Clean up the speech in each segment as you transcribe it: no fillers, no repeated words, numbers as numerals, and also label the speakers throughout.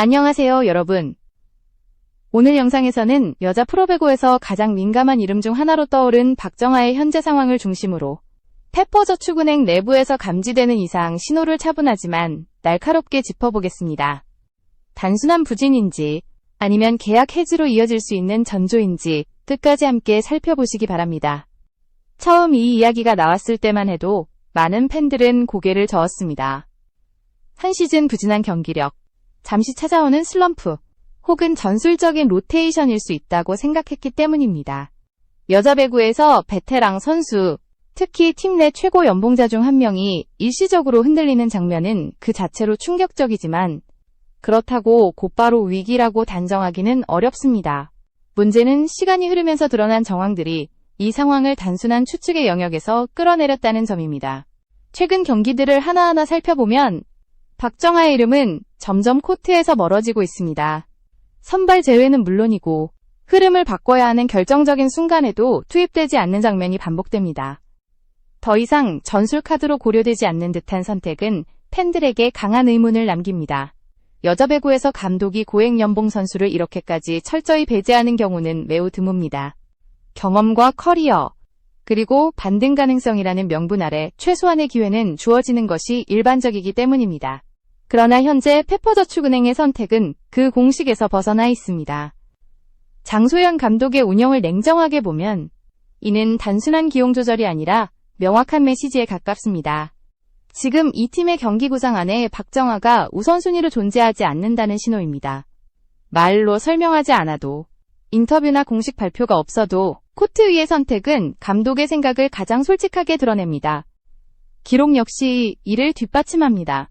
Speaker 1: 안녕하세요, 여러분. 오늘 영상에서는 여자 프로배구에서 가장 민감한 이름 중 하나로 떠오른 박정아의 현재 상황을 중심으로 페퍼저축은행 내부에서 감지되는 이상 신호를 차분하지만 날카롭게 짚어보겠습니다. 단순한 부진인지 아니면 계약 해지로 이어질 수 있는 전조인지 끝까지 함께 살펴보시기 바랍니다. 처음 이 이야기가 나왔을 때만 해도 많은 팬들은 고개를 저었습니다. 한 시즌 부진한 경기력, 잠시 찾아오는 슬럼프, 혹은 전술적인 로테이션일 수 있다고 생각했기 때문입니다. 여자 배구에서 베테랑 선수, 특히 팀 내 최고 연봉자 중 한 명이 일시적으로 흔들리는 장면은 그 자체로 충격적이지만 그렇다고 곧바로 위기라고 단정하기는 어렵습니다. 문제는 시간이 흐르면서 드러난 정황들이 이 상황을 단순한 추측의 영역에서 끌어내렸다는 점입니다. 최근 경기들을 하나하나 살펴보면 박정아의 이름은 점점 코트에서 멀어지고 있습니다. 선발 제외는 물론이고 흐름을 바꿔야 하는 결정적인 순간에도 투입되지 않는 장면이 반복됩니다. 더 이상 전술 카드로 고려되지 않는 듯한 선택은 팬들에게 강한 의문을 남깁니다. 여자 배구에서 감독이 고액 연봉 선수를 이렇게까지 철저히 배제하는 경우는 매우 드뭅니다. 경험과 커리어, 그리고 반등 가능성이라는 명분 아래 최소한의 기회는 주어지는 것이 일반적이기 때문입니다. 그러나 현재 페퍼저축은행의 선택은 그 공식에서 벗어나 있습니다. 장소연 감독의 운영을 냉정하게 보면 이는 단순한 기용 조절이 아니라 명확한 메시지에 가깝습니다. 지금 이 팀의 경기 구상 안에 박정아가 우선순위로 존재하지 않는다는 신호입니다. 말로 설명하지 않아도, 인터뷰나 공식 발표가 없어도 코트 위의 선택은 감독의 생각을 가장 솔직하게 드러냅니다. 기록 역시 이를 뒷받침합니다.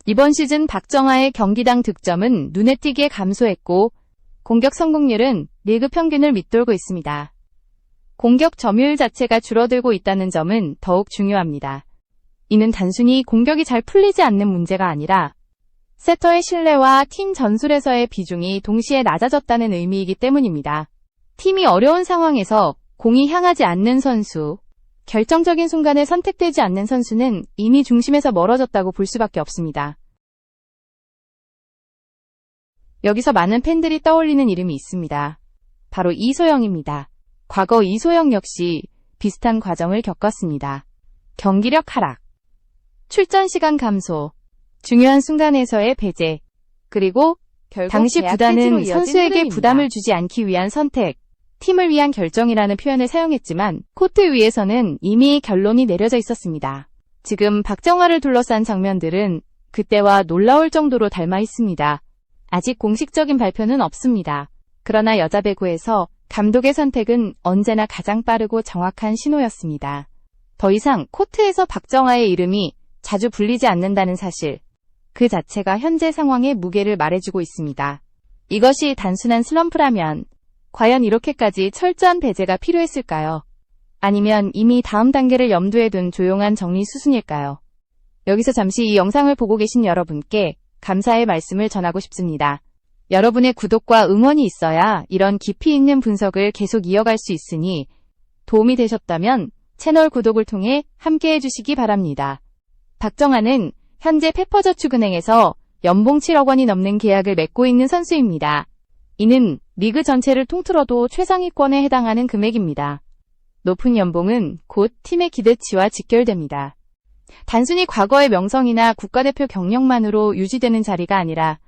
Speaker 1: 이번 시즌 박정아의 경기당 득점은 눈에 띄게 감소했고 공격 성공률은 리그 평균을 밑돌고 있습니다. 공격 점유율 자체가 줄어들고 있다는 점은 더욱 중요합니다. 이는 단순히 공격이 잘 풀리지 않는 문제가 아니라 세터의 신뢰와 팀 전술에서의 비중이 동시에 낮아졌다는 의미이기 때문입니다. 팀이 어려운 상황에서 공이 향하지 않는 선수, 결정적인 순간에 선택되지 않는 선수는 이미 중심에서 멀어졌다고 볼 수밖에 없습니다. 여기서 많은 팬들이 떠올리는 이름이 있습니다. 바로 이소영입니다. 과거 이소영 역시 비슷한 과정을 겪었습니다. 경기력 하락, 출전 시간 감소, 중요한 순간에서의 배제, 그리고 당시 구단은 선수에게 부담을 주지 않기 위한 선택, 팀을 위한 결정이라는 표현을 사용했지만 코트 위에서는 이미 결론이 내려져 있었습니다. 지금 박정아를 둘러싼 장면들은 그때와 놀라울 정도로 닮아 있습니다. 아직 공식적인 발표는 없습니다. 그러나 여자 배구에서 감독의 선택은 언제나 가장 빠르고 정확한 신호였습니다. 더 이상 코트에서 박정아의 이름이 자주 불리지 않는다는 사실, 그 자체가 현재 상황의 무게를 말해주고 있습니다. 이것이 단순한 슬럼프라면 과연 이렇게까지 철저한 배제가 필요했을까요? 아니면 이미 다음 단계를 염두에 둔 조용한 정리 수순일까요? 여기서 잠시 이 영상을 보고 계신 여러분께 감사의 말씀을 전하고 싶습니다. 여러분의 구독과 응원이 있어야 이런 깊이 있는 분석을 계속 이어갈 수 있으니 도움이 되셨다면 채널 구독을 통해 함께 해주시기 바랍니다. 박정아는 현재 페퍼저축은행에서 연봉 7억 원이 넘는 계약을 맺고 있는 선수입니다. 이는 리그 전체를 통틀어도 최상위권에 해당하는 금액입니다. 높은 연봉은 곧 팀의 기대치와 직결됩니다. 단순히 과거의 명성이나 국가대표 경력만으로 유지되는 자리가 아니라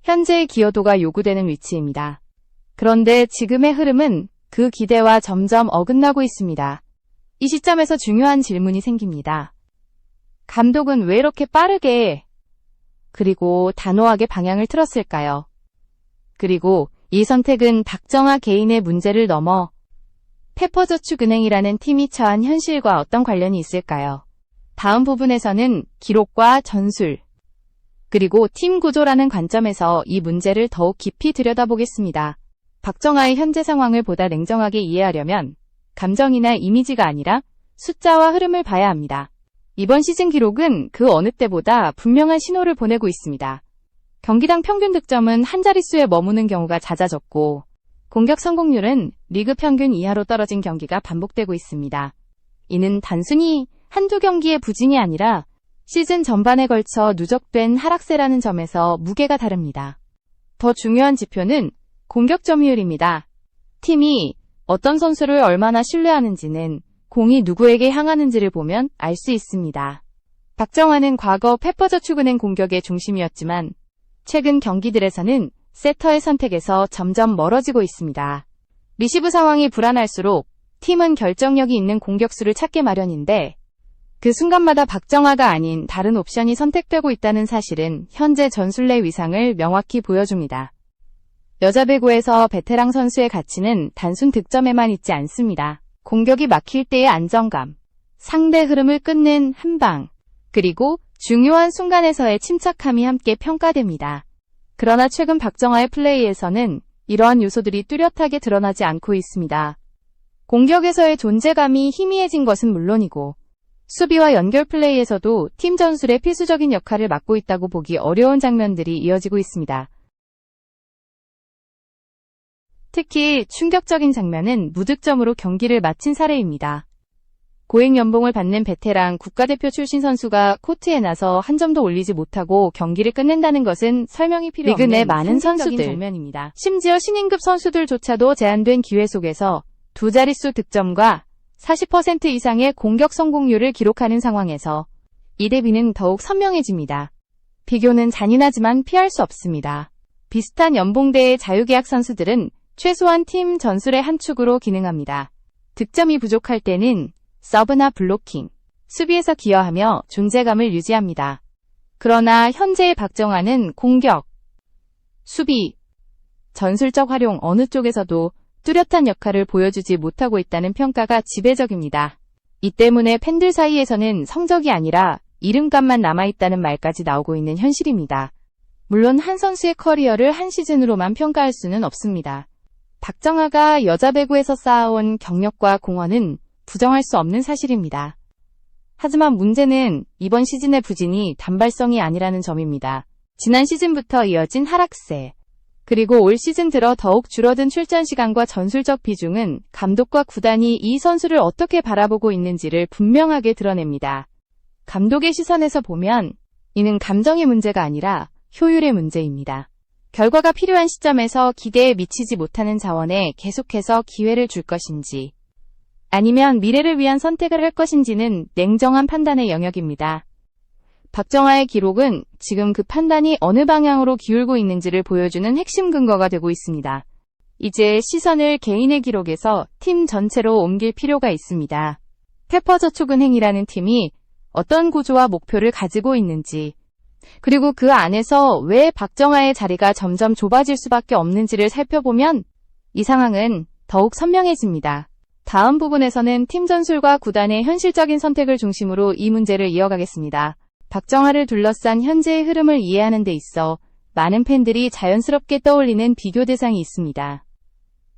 Speaker 1: 현재의 기여도가 요구되는 위치입니다. 그런데 지금의 흐름은 그 기대와 점점 어긋나고 있습니다. 이 시점에서 중요한 질문이 생깁니다. 감독은 왜 이렇게 빠르게 그리고 단호하게 방향을 틀었을까요? 그리고 이 선택은 박정아 개인의 문제를 넘어 페퍼저축은행이라는 팀이 처한 현실과 어떤 관련이 있을까요? 다음 부분에서는 기록과 전술, 그리고 팀 구조라는 관점에서 이 문제를 더욱 깊이 들여다보겠습니다. 박정아의 현재 상황을 보다 냉정하게 이해하려면 감정이나 이미지가 아니라 숫자와 흐름을 봐야 합니다. 이번 시즌 기록은 그 어느 때보다 분명한 신호를 보내고 있습니다. 경기당 평균 득점은 한 자릿수에 머무는 경우가 잦아졌고 공격 성공률은 리그 평균 이하로 떨어진 경기가 반복되고 있습니다. 이는 단순히 한두 경기의 부진이 아니라 시즌 전반에 걸쳐 누적된 하락세라는 점에서 무게가 다릅니다. 더 중요한 지표는 공격 점유율입니다. 팀이 어떤 선수를 얼마나 신뢰하는지는 공이 누구에게 향하는지를 보면 알 수 있습니다. 박정환은 과거 페퍼저축은행 공격의 중심이었지만 최근 경기들에서는 세터의 선택에서 점점 멀어지고 있습니다. 리시브 상황이 불안할수록 팀은 결정력이 있는 공격수를 찾게 마련인데 그 순간마다 박정아가 아닌 다른 옵션이 선택되고 있다는 사실은 현재 전술의 위상을 명확히 보여줍니다. 여자 배구에서 베테랑 선수의 가치는 단순 득점에만 있지 않습니다. 공격이 막힐 때의 안정감, 상대 흐름을 끊는 한 방, 그리고 중요한 순간에서의 침착함이 함께 평가됩니다. 그러나 최근 박정아의 플레이에서는 이러한 요소들이 뚜렷하게 드러나지 않고 있습니다. 공격에서의 존재감이 희미해진 것은 물론이고 수비와 연결 플레이에서도 팀 전술의 필수적인 역할을 맡고 있다고 보기 어려운 장면들이 이어지고 있습니다. 특히 충격적인 장면은 무득점으로 경기를 마친 사례입니다. 고액 연봉을 받는 베테랑 국가대표 출신 선수가 코트에 나서 한 점도 올리지 못하고 경기를 끝낸다는 것은 설명이 필요 없는
Speaker 2: 리그 내 많은
Speaker 1: 상징적인
Speaker 2: 선수들.
Speaker 1: 장면입니다. 심지어 신인급 선수들조차도 제한된 기회 속에서 두 자릿수 득점과 40% 이상의 공격 성공률을 기록하는 상황에서 이 대비는 더욱 선명해집니다. 비교는 잔인하지만 피할 수 없습니다. 비슷한 연봉대의 자유계약 선수들은 최소한 팀 전술의 한 축으로 기능합니다. 득점이 부족할 때는 서브나 블로킹, 수비에서 기여하며 존재감을 유지합니다. 그러나 현재의 박정환은 공격, 수비, 전술적 활용 어느 쪽에서도 뚜렷한 역할을 보여주지 못하고 있다는 평가가 지배적입니다. 이 때문에 팬들 사이에서는 성적이 아니라 이름값만 남아있다는 말까지 나오고 있는 현실입니다. 물론 한 선수의 커리어를 한 시즌으로만 평가할 수는 없습니다. 박정아가 여자 배구에서 쌓아온 경력과 공헌은 부정할 수 없는 사실입니다. 하지만 문제는 이번 시즌의 부진이 단발성이 아니라는 점입니다. 지난 시즌부터 이어진 하락세, 그리고 올 시즌 들어 더욱 줄어든 출전 시간과 전술적 비중은 감독과 구단이 이 선수를 어떻게 바라보고 있는지를 분명하게 드러냅니다. 감독의 시선에서 보면 이는 감정의 문제가 아니라 효율의 문제입니다. 결과가 필요한 시점에서 기대에 미치지 못하는 자원에 계속해서 기회를 줄 것인지 아니면 미래를 위한 선택을 할 것인지는 냉정한 판단의 영역입니다. 박정아의 기록은 지금 그 판단이 어느 방향으로 기울고 있는지를 보여주는 핵심 근거가 되고 있습니다. 이제 시선을 개인의 기록에서 팀 전체로 옮길 필요가 있습니다. 페퍼저축은행이라는 팀이 어떤 구조와 목표를 가지고 있는지, 그리고 그 안에서 왜 박정아의 자리가 점점 좁아질 수밖에 없는지를 살펴보면 이 상황은 더욱 선명해집니다. 다음 부분에서는 팀 전술과 구단의 현실적인 선택을 중심으로 이 문제를 이어가겠습니다. 박정아를 둘러싼 현재의 흐름을 이해하는 데 있어 많은 팬들이 자연스럽게 떠올리는 비교 대상이 있습니다.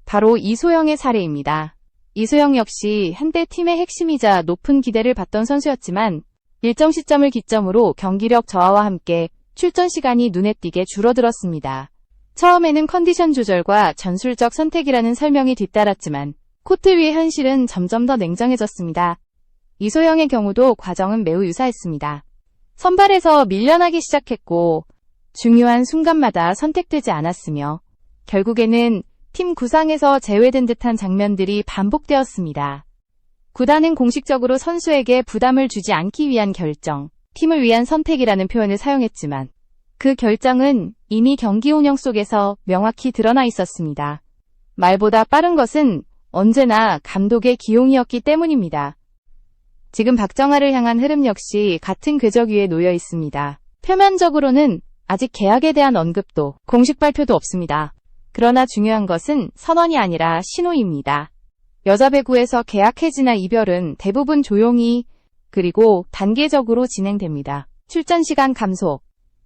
Speaker 1: 바로 이소영의 사례입니다. 이소영 역시 한때 팀의 핵심이자 높은 기대를 받던 선수였지만 일정 시점을 기점으로 경기력 저하와 함께 출전 시간이 눈에 띄게 줄어들었습니다. 처음에는 컨디션 조절과 전술적 선택이라는 설명이 뒤따랐지만 코트 위의 현실은 점점 더 냉정해졌습니다. 이소영의 경우도 과정은 매우 유사했습니다. 선발에서 밀려나기 시작했고 중요한 순간마다 선택되지 않았으며 결국에는 팀 구상에서 제외된 듯한 장면들이 반복되었습니다. 구단은 공식적으로 선수에게 부담을 주지 않기 위한 결정, 팀을 위한 선택이라는 표현을 사용했지만 그 결정은 이미 경기 운영 속에서 명확히 드러나 있었습니다. 말보다 빠른 것은 언제나 감독의 기용이었기 때문입니다. 지금 박정아를 향한 흐름 역시 같은 궤적 위에 놓여 있습니다. 표면적으로는 아직 계약에 대한 언급도 공식 발표도 없습니다. 그러나 중요한 것은 선언이 아니라 신호입니다. 여자 배구에서 계약 해지나 이별은 대부분 조용히 그리고 단계적으로 진행됩니다. 출전 시간 감소,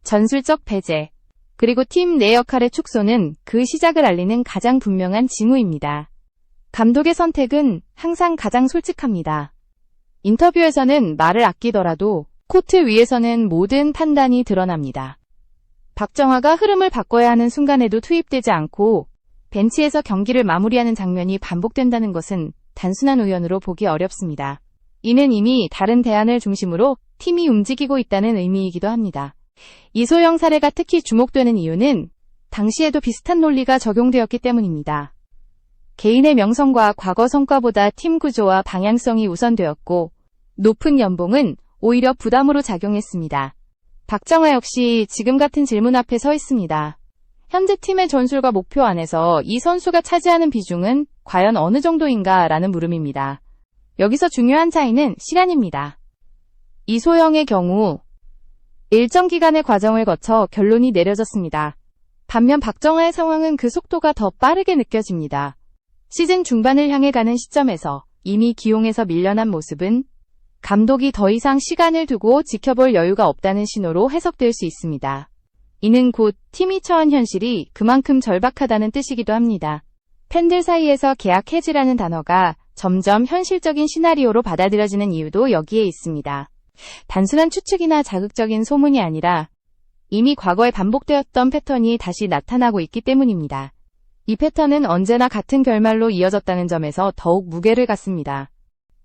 Speaker 1: 전술적 배제, 그리고 팀 내 역할의 축소는 그 시작을 알리는 가장 분명한 징후입니다. 감독의 선택은 항상 가장 솔직합니다. 인터뷰에서는 말을 아끼더라도 코트 위에서는 모든 판단이 드러납니다. 박정아가 흐름을 바꿔야 하는 순간에도 투입되지 않고 벤치에서 경기를 마무리하는 장면이 반복된다는 것은 단순한 우연으로 보기 어렵습니다. 이는 이미 다른 대안을 중심으로 팀이 움직이고 있다는 의미이기도 합니다. 이소영 사례가 특히 주목되는 이유는 당시에도 비슷한 논리가 적용되었기 때문입니다. 개인의 명성과 과거 성과보다 팀 구조와 방향성이 우선되었고 높은 연봉은 오히려 부담으로 작용했습니다. 박정아 역시 지금 같은 질문 앞에 서 있습니다. 현재 팀의 전술과 목표 안에서 이 선수가 차지하는 비중은 과연 어느 정도인가 라는 물음입니다. 여기서 중요한 차이는 시간입니다. 이소영의 경우 일정 기간의 과정을 거쳐 결론이 내려졌습니다. 반면 박정아의 상황은 그 속도가 더 빠르게 느껴집니다. 시즌 중반을 향해 가는 시점에서 이미 기용에서 밀려난 모습은 감독이 더 이상 시간을 두고 지켜볼 여유가 없다는 신호로 해석될 수 있습니다. 이는 곧 팀이 처한 현실이 그만큼 절박하다는 뜻이기도 합니다. 팬들 사이에서 계약 해지라는 단어가 점점 현실적인 시나리오로 받아들여지는 이유도 여기에 있습니다. 단순한 추측이나 자극적인 소문이 아니라 이미 과거에 반복되었던 패턴이 다시 나타나고 있기 때문입니다. 이 패턴은 언제나 같은 결말로 이어졌다는 점에서 더욱 무게를 갖습니다.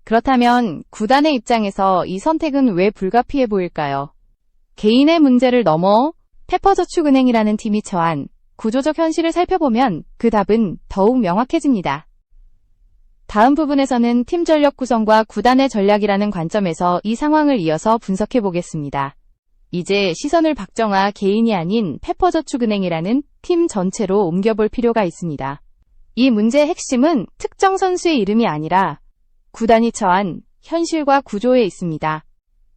Speaker 1: 그렇다면 구단의 입장에서 이 선택은 왜 불가피해 보일까요? 개인의 문제를 넘어 페퍼저축은행이라는 팀이 처한 구조적 현실을 살펴보면 그 답은 더욱 명확해집니다. 다음 부분에서는 팀 전력 구성과 구단의 전략이라는 관점에서 이 상황을 이어서 분석해 보겠습니다. 이제 시선을 박정아 개인이 아닌 페퍼저축은행이라는 팀 전체로 옮겨볼 필요가 있습니다. 이 문제의 핵심은 특정 선수의 이름이 아니라 구단이 처한 현실과 구조에 있습니다.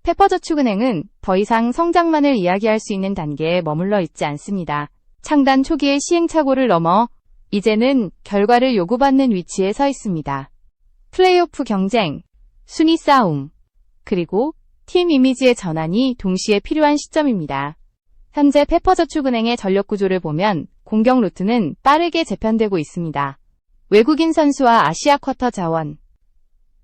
Speaker 1: 페퍼저축은행은 더 이상 성장만을 이야기할 수 있는 단계에 머물러 있지 않습니다. 창단 초기의 시행착오를 넘어 이제는 결과를 요구받는 위치에 서 있습니다. 플레이오프 경쟁, 순위 싸움, 그리고 팀 이미지의 전환이 동시에 필요한 시점입니다. 현재 페퍼저축은행의 전력 구조를 보면 공격 루트는 빠르게 재편되고 있습니다. 외국인 선수와 아시아 쿼터 자원,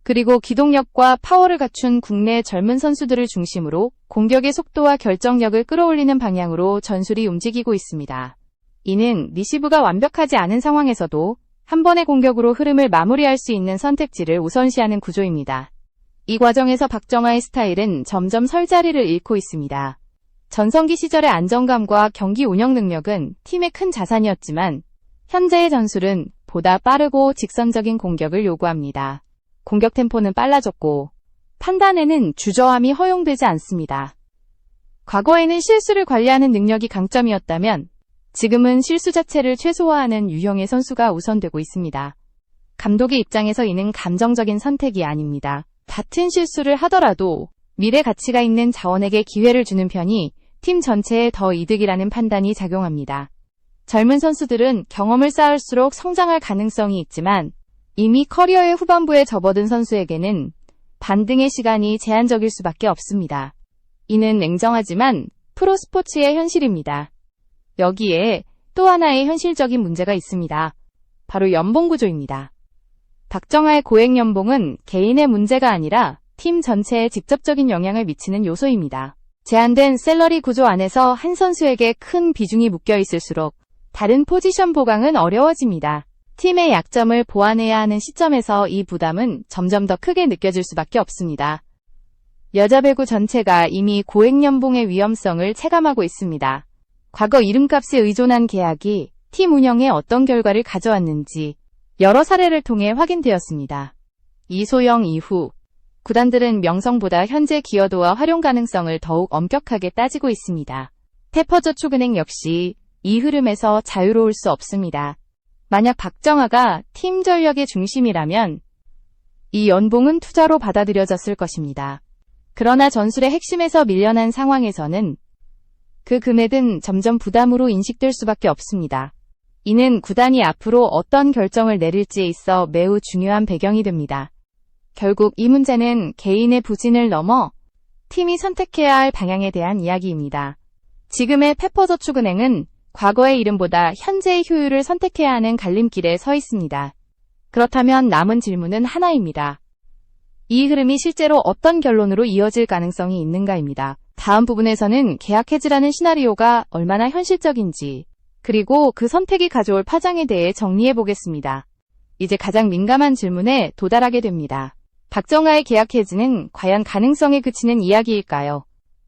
Speaker 1: 그리고 기동력과 파워를 갖춘 국내 젊은 선수들을 중심으로 공격의 속도와 결정력을 끌어올리는 방향으로 전술이 움직이고 있습니다. 이는 리시브가 완벽하지 않은 상황에서도 한 번의 공격으로 흐름을 마무리할 수 있는 선택지를 우선시하는 구조입니다. 이 과정에서 박정아의 스타일은 점점 설 자리를 잃고 있습니다. 전성기 시절의 안정감과 경기 운영 능력은 팀의 큰 자산이었지만 현재의 전술은 보다 빠르고 직선적인 공격을 요구합니다. 공격 템포는 빨라졌고 판단에는 주저함이 허용되지 않습니다. 과거에는 실수를 관리하는 능력이 강점이었다면 지금은 실수 자체를 최소화하는 유형의 선수가 우선되고 있습니다. 감독의 입장에서 이는 감정적인 선택이 아닙니다. 같은 실수를 하더라도 미래 가치가 있는 자원에게 기회를 주는 편이 팀 전체에 더 이득이라는 판단이 작용합니다. 젊은 선수들은 경험을 쌓을수록 성장할 가능성이 있지만 이미 커리어의 후반부에 접어든 선수에게는 반등의 시간이 제한적일 수밖에 없습니다. 이는 냉정하지만 프로스포츠의 현실입니다. 여기에 또 하나의 현실적인 문제가 있습니다. 바로 연봉 구조입니다. 박정아의 고액 연봉은 개인의 문제가 아니라 팀 전체에 직접적인 영향을 미치는 요소입니다. 제한된 셀러리 구조 안에서 한 선수에게 큰 비중이 묶여 있을수록 다른 포지션 보강은 어려워집니다. 팀의 약점을 보완해야 하는 시점에서 이 부담은 점점 더 크게 느껴질 수밖에 없습니다. 여자 배구 전체가 이미 고액 연봉의 위험성을 체감하고 있습니다. 과거 이름값에 의존한 계약이 팀 운영에 어떤 결과를 가져왔는지 여러 사례를 통해 확인되었습니다. 이소영 이후 구단들은 명성보다 현재 기여도와 활용 가능성을 더욱 엄격하게 따지고 있습니다. 페퍼저축은행 역시 이 흐름에서 자유로울 수 없습니다. 만약 박정아가 팀 전력의 중심이라면 이 연봉은 투자로 받아들여졌을 것입니다. 그러나 전술의 핵심에서 밀려난 상황에서는 그 금액은 점점 부담으로 인식될 수밖에 없습니다. 이는 구단이 앞으로 어떤 결정을 내릴지에 있어 매우 중요한 배경이 됩니다. 결국 이 문제는 개인의 부진을 넘어 팀이 선택해야 할 방향에 대한 이야기입니다. 지금의 페퍼저축은행은 과거의 이름보다 현재의 효율을 선택해야 하는 갈림길에 서 있습니다. 그렇다면 남은 질문은 하나입니다. 이 흐름이 실제로 어떤 결론으로 이어질 가능성이 있는가입니다. 다음 부분에서는 계약 해지라는 시나리오가 얼마나 현실적인지, 그리고 그 선택이 가져올 파장에 대해 정리해 보겠습니다. 이제 가장 민감한 질문에 도달하게 됩니다. 박정아의 계약 해지는 과연 가능성에 그치는 이야기일까요?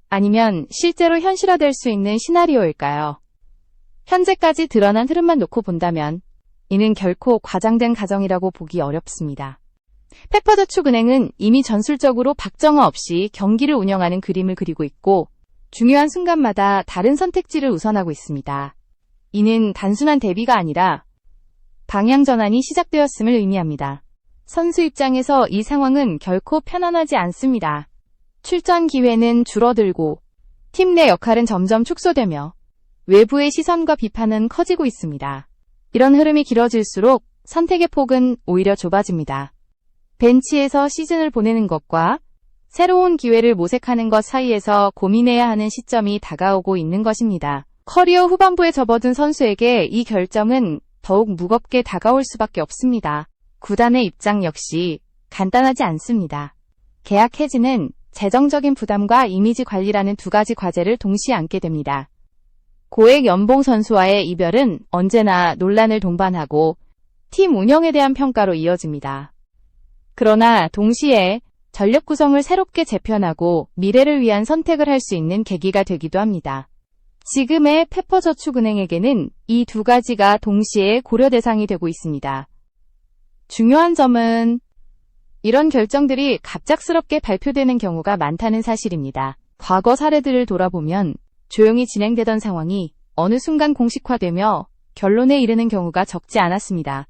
Speaker 1: 아니면 실제로 현실화될 수 있는 시나리오일까요? 현재까지 드러난 흐름만 놓고 본다면 이는 결코 과장된 가정이라고 보기 어렵습니다. 페퍼저축은행은 이미 전술적으로 박정화 없이 경기를 운영하는 그림을 그리고 있고 중요한 순간마다 다른 선택지를 우선하고 있습니다. 이는 단순한 대비가 아니라 방향 전환이 시작되었음을 의미합니다. 선수 입장에서 이 상황은 결코 편안하지 않습니다. 출전 기회는 줄어들고 팀 내 역할은 점점 축소되며 외부의 시선과 비판은 커지고 있습니다. 이런 흐름이 길어질수록 선택의 폭은 오히려 좁아집니다. 벤치에서 시즌을 보내는 것과 새로운 기회를 모색하는 것 사이에서 고민해야 하는 시점이 다가오고 있는 것입니다. 커리어 후반부에 접어든 선수에게 이 결정은 더욱 무겁게 다가올 수밖에 없습니다. 구단의 입장 역시 간단하지 않습니다. 계약 해지는 재정적인 부담과 이미지 관리라는 두 가지 과제를 동시에 안게 됩니다. 고액 연봉 선수와의 이별은 언제나 논란을 동반하고 팀 운영에 대한 평가로 이어집니다. 그러나 동시에 전력 구성을 새롭게 재편하고 미래를 위한 선택을 할 수 있는 계기가 되기도 합니다. 지금의 페퍼저축은행에게는 이 두 가지가 동시에 고려 대상이 되고 있습니다. 중요한 점은 이런 결정들이 갑작스럽게 발표되는 경우가 많다는 사실입니다. 과거 사례들을 돌아보면 조용히 진행되던 상황이 어느 순간 공식화되며 결론에 이르는 경우가 적지 않았습니다.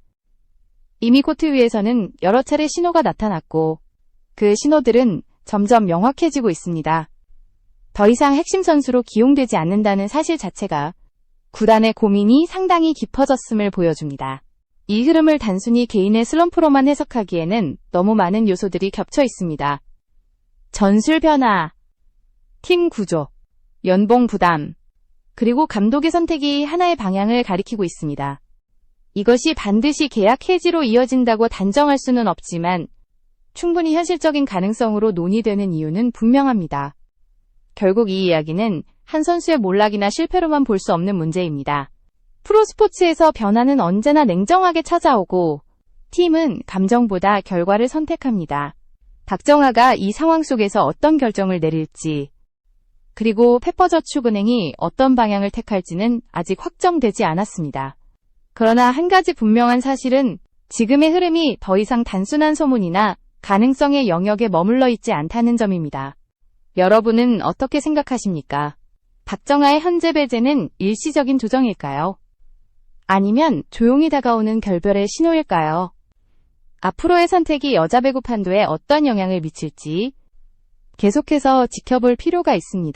Speaker 1: 이미 코트 위에서는 여러 차례 신호가 나타났고 그 신호들은 점점 명확해지고 있습니다. 더 이상 핵심 선수로 기용되지 않는다는 사실 자체가 구단의 고민이 상당히 깊어졌음을 보여줍니다. 이 흐름을 단순히 개인의 슬럼프로만 해석하기에는 너무 많은 요소들이 겹쳐 있습니다. 전술 변화, 팀 구조, 연봉 부담, 그리고 감독의 선택이 하나의 방향을 가리키고 있습니다. 이것이 반드시 계약 해지로 이어진다고 단정할 수는 없지만 충분히 현실적인 가능성으로 논의되는 이유는 분명합니다. 결국 이 이야기는 한 선수의 몰락이나 실패로만 볼 수 없는 문제입니다. 프로스포츠에서 변화는 언제나 냉정하게 찾아오고 팀은 감정보다 결과를 선택합니다. 박정아가 이 상황 속에서 어떤 결정을 내릴지, 그리고 페퍼저축은행이 어떤 방향을 택할지는 아직 확정되지 않았습니다. 그러나 한 가지 분명한 사실은 지금의 흐름이 더 이상 단순한 소문이나 가능성의 영역에 머물러 있지 않다는 점입니다. 여러분은 어떻게 생각하십니까? 박정아의 현재 배제는 일시적인 조정일까요? 아니면 조용히 다가오는 결별의 신호일까요? 앞으로의 선택이 여자 배구 판도에 어떤 영향을 미칠지 계속해서 지켜볼 필요가 있습니다.